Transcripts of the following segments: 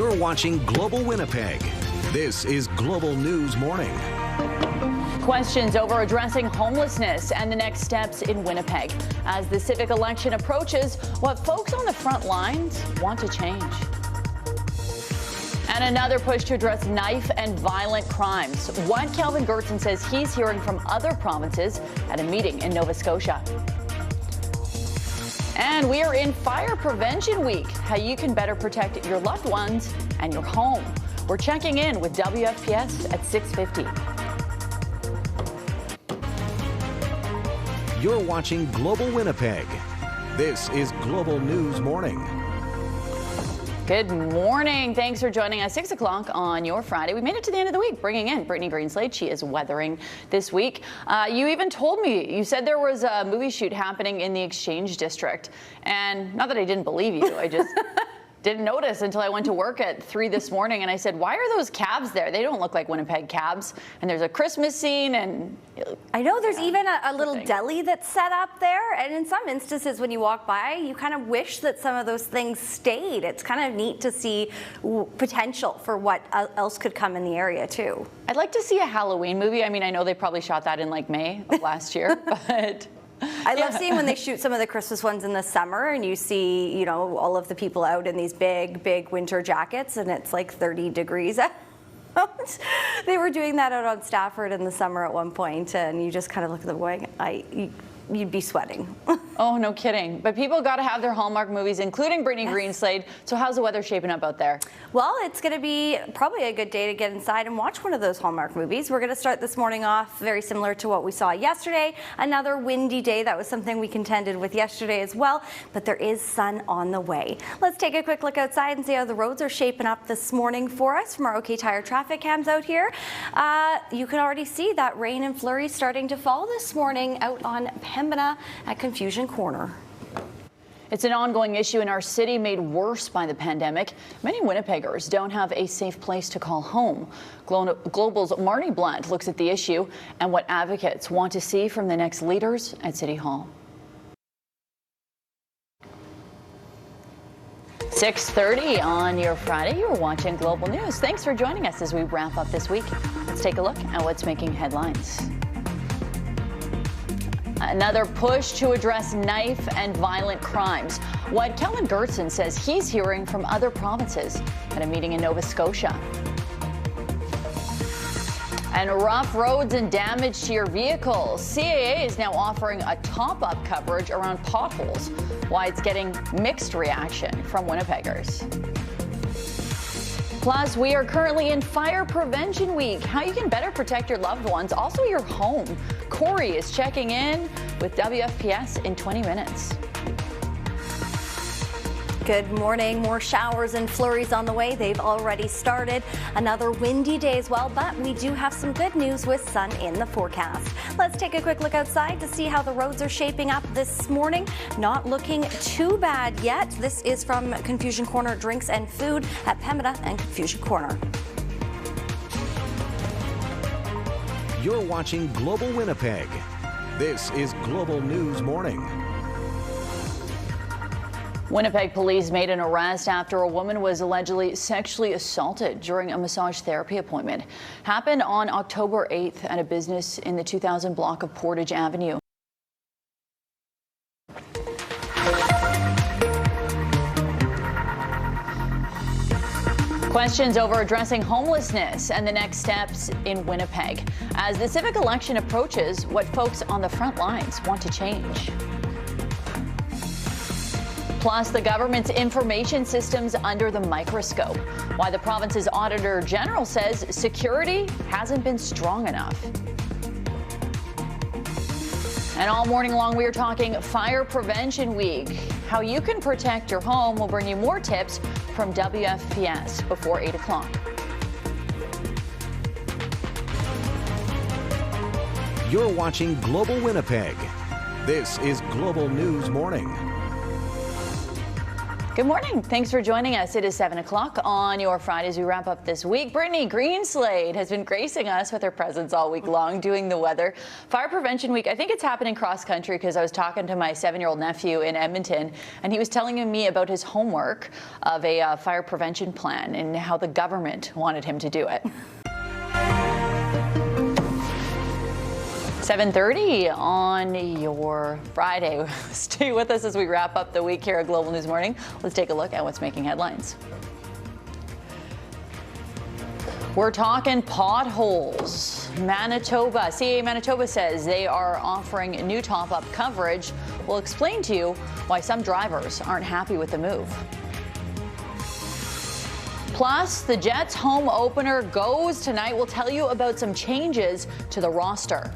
You're watching Global Winnipeg. This is Global News Morning. Questions over addressing homelessness and the next steps in Winnipeg. As the civic election approaches, what folks on the front lines want to change. And another push to address knife and violent crimes. What Calvin Gertson says he's hearing from other provinces at a meeting in Nova Scotia. And we are in Fire Prevention Week, how you can better protect your loved ones and your home. We're checking in with WFPS at 6:50. You're watching Global Winnipeg. This is Global News Morning. Good morning. Thanks for joining us. 6 o'clock on your Friday. We made it to the end of the week, bringing in Brittany Greenslade. She is weathering this week. You even told me, you said there was a movie shoot happening in the Exchange District. And not that I didn't believe you, I just didn't notice until I went to work at 3 this morning. And I said, why are those cabs there? They don't look like Winnipeg cabs. And there's a Christmas scene. And I know there's even a little deli that's set up there. And in some instances, when you walk by, you kind of wish that some of those things stayed. It's kind of neat to see potential for what else could come in the area, too. I'd like to see a Halloween movie. I mean, I know they probably shot that in like May of last year, but I love seeing when they shoot some of the Christmas ones in the summer and you see, you know, all of the people out in these big winter jackets and it's like 30 degrees out. They were doing that out on Stafford in the summer at one point, and you just kind of look at them going, you'd be sweating. Oh, no kidding. But people got to have their Hallmark movies, including Brittany Greenslade. So how's the weather shaping up out there? Well, it's going to be probably a good day to get inside and watch one of those Hallmark movies. We're going to start this morning off very similar to what we saw yesterday. Another windy day. That was something we contended with yesterday as well. But there is sun on the way. Let's take a quick look outside and see how the roads are shaping up this morning for us from our OK Tire traffic cams out here. You can already see that rain and flurries starting to fall this morning out on Pembina at Confusion Corner. It's an ongoing issue in our city made worse by the pandemic. Many Winnipeggers don't have a safe place to call home. Global's Marnie Blunt looks at the issue and what advocates want to see from the next leaders at City Hall. 6:30 on your Friday. You're watching Global News. Thanks for joining us as we wrap up this week. Let's take a look at what's making headlines. Another push to address knife and violent crimes. What Calvin Gertson says he's hearing from other provinces at a meeting in Nova Scotia. And rough roads and damage to your vehicle. CAA is now offering a top-up coverage around potholes. Why it's getting mixed reaction from Winnipeggers. Plus, we are currently in Fire Prevention Week. How you can better protect your loved ones, also your home. Corey is checking in with WFPS in 20 minutes. Good morning. More showers and flurries on the way. They've already started. Another windy day as well, but we do have some good news with sun in the forecast. Let's take a quick look outside to see how the roads are shaping up this morning. Not looking too bad yet. This is from Confusion Corner Drinks and Food at Pembina and Confusion Corner. You're watching Global Winnipeg. This is Global News Morning. Winnipeg police made an arrest after a woman was allegedly sexually assaulted during a massage therapy appointment. Happened on October 8th at a business in the 2000 block of Portage Avenue. Questions over addressing homelessness and the next steps in Winnipeg. As the civic election approaches, what folks on the front lines want to change. Plus, the government's information systems under the microscope. Why the province's Auditor General says security hasn't been strong enough. And all morning long, we are talking Fire Prevention Week. How you can protect your home. We'll bring you more tips from WFPS before 8 o'clock. You're watching Global Winnipeg. This is Global News Morning. Good morning. Thanks for joining us. It is 7 o'clock on your Friday as we wrap up this week. Brittany Greenslade has been gracing us with her presence all week long doing the weather. Fire Prevention Week, I think it's happening cross country because I was talking to my 7-year-old nephew in Edmonton and he was telling me about his homework of a fire prevention plan and how the government wanted him to do it. 7:30 on your Friday. Stay with us as we wrap up the week here at Global News Morning. Let's take a look at what's making headlines. We're talking potholes. Manitoba, CAA Manitoba says they are offering new top-up coverage. We'll explain to you why some drivers aren't happy with the move. Plus, the Jets home opener goes tonight. We'll tell you about some changes to the roster.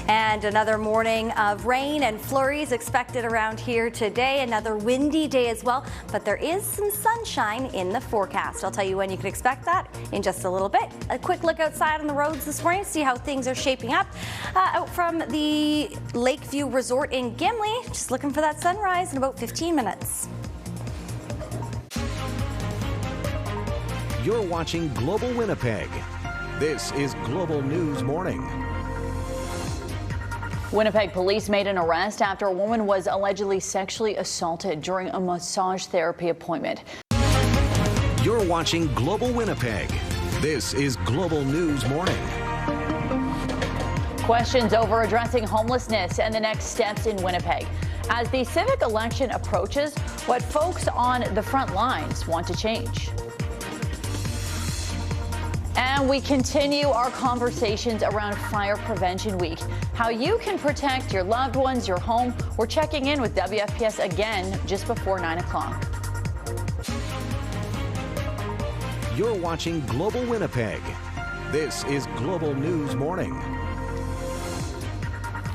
And another morning of rain and flurries expected around here today. Another windy day as well, but there is some sunshine in the forecast. I'll tell you when you can expect that in just a little bit. A quick look outside on the roads this morning, see how things are shaping up. Out from the Lakeview Resort in Gimli, just looking for that sunrise in about 15 minutes. You're watching Global Winnipeg. This is Global News Morning. Winnipeg police made an arrest after a woman was allegedly sexually assaulted during a massage therapy appointment. You're watching Global Winnipeg. This is Global News Morning. Questions over addressing homelessness and the next steps in Winnipeg. As the civic election approaches, what folks on the front lines want to change. And we continue our conversations around Fire Prevention Week. How you can protect your loved ones, your home. We're checking in with WFPS again just before 9 o'clock. You're watching Global Winnipeg. This is Global News Morning.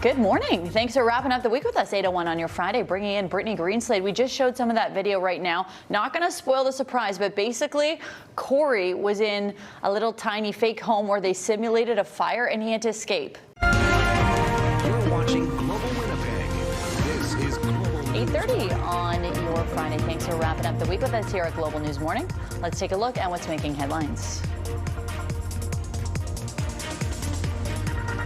Good morning. Thanks for wrapping up the week with us, 8:01 on your Friday, bringing in Brittany Greenslade. We just showed some of that video right now. Not going to spoil the surprise, but basically, Corey was in a little tiny fake home where they simulated a fire and he had to escape. You're watching Global Winnipeg. This is Global News 8:30 on your Friday. Thanks for wrapping up the week with us here at Global News Morning. Let's take a look at what's making headlines.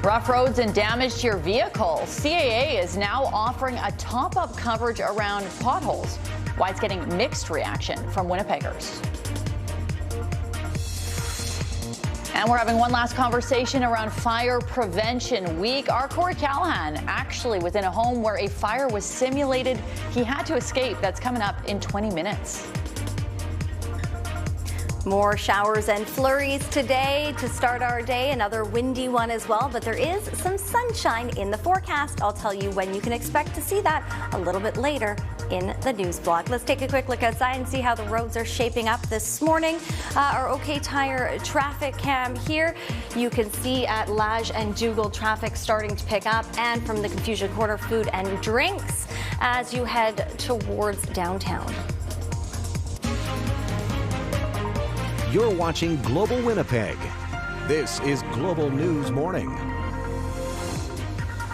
Rough roads and damage to your vehicle. CAA is now offering a top-up coverage around potholes. Why it's getting mixed reaction from Winnipeggers. And we're having one last conversation around Fire Prevention Week. Our Corey Callahan actually was in a home where a fire was simulated. He had to escape. That's coming up in 20 minutes. More showers and flurries today to start our day. Another windy one as well, but there is some sunshine in the forecast. I'll tell you when you can expect to see that a little bit later in the news block. Let's take a quick look outside and see how the roads are shaping up this morning. Our OK Tire traffic cam here. You can see at Lage and Dougal traffic starting to pick up, and from the Confusion Quarter, food and drinks as you head towards downtown. You're watching Global Winnipeg. This is Global News Morning.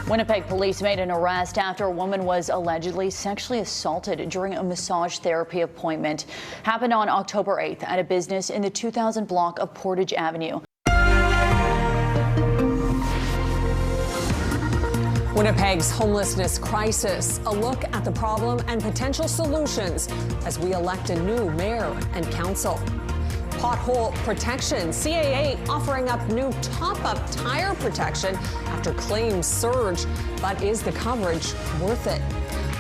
Winnipeg police made an arrest after a woman was allegedly sexually assaulted during a massage therapy appointment. Happened on October 8th at a business in the 2000 block of Portage Avenue. Winnipeg's homelessness crisis. A look at the problem and potential solutions as we elect a new mayor and council. Pothole protection. CAA offering up new top-up tire protection after claims surge. But is the coverage worth it?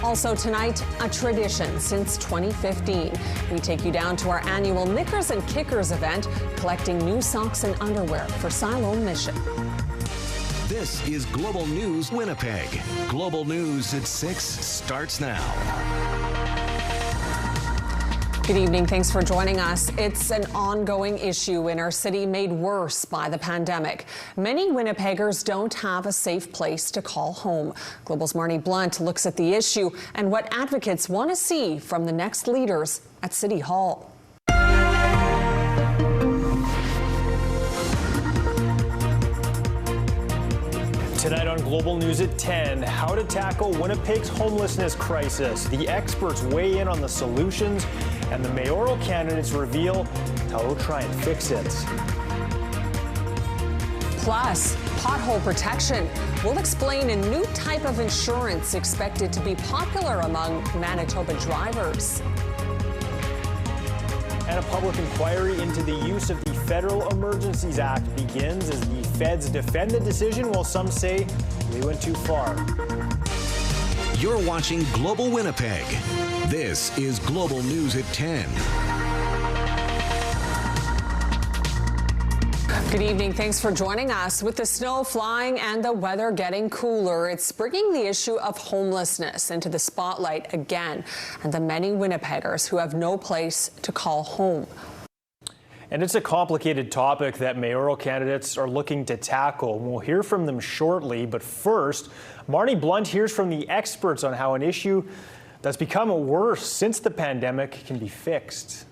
Also tonight, a tradition since 2015. We take you down to our annual Knickers and Kickers event, collecting new socks and underwear for Silo Mission. This is Global News Winnipeg. Global News at 6 starts now. Good evening. Thanks for joining us. It's an ongoing issue in our city made worse by the pandemic. Many Winnipeggers don't have a safe place to call home. Global's Marnie Blunt looks at the issue and what advocates want to see from the next leaders at City Hall. Tonight on Global News at 10, how to tackle Winnipeg's homelessness crisis. The experts weigh in on the solutions, and the mayoral candidates reveal how they'll try and fix it. Plus, pothole protection. We'll explain a new type of insurance expected to be popular among Manitoba drivers. And a public inquiry into the use of the Federal Emergencies Act begins as the feds defend the decision, while some say they went too far. You're watching Global Winnipeg. This is Global News at 10. Good evening. Thanks for joining us. With the snow flying and the weather getting cooler, it's bringing the issue of homelessness into the spotlight again, and the many Winnipeggers who have no place to call home. And it's a complicated topic that mayoral candidates are looking to tackle. We'll hear from them shortly, but first, Marnie Blunt hears from the experts on how an issue that's become worse since the pandemic can be fixed.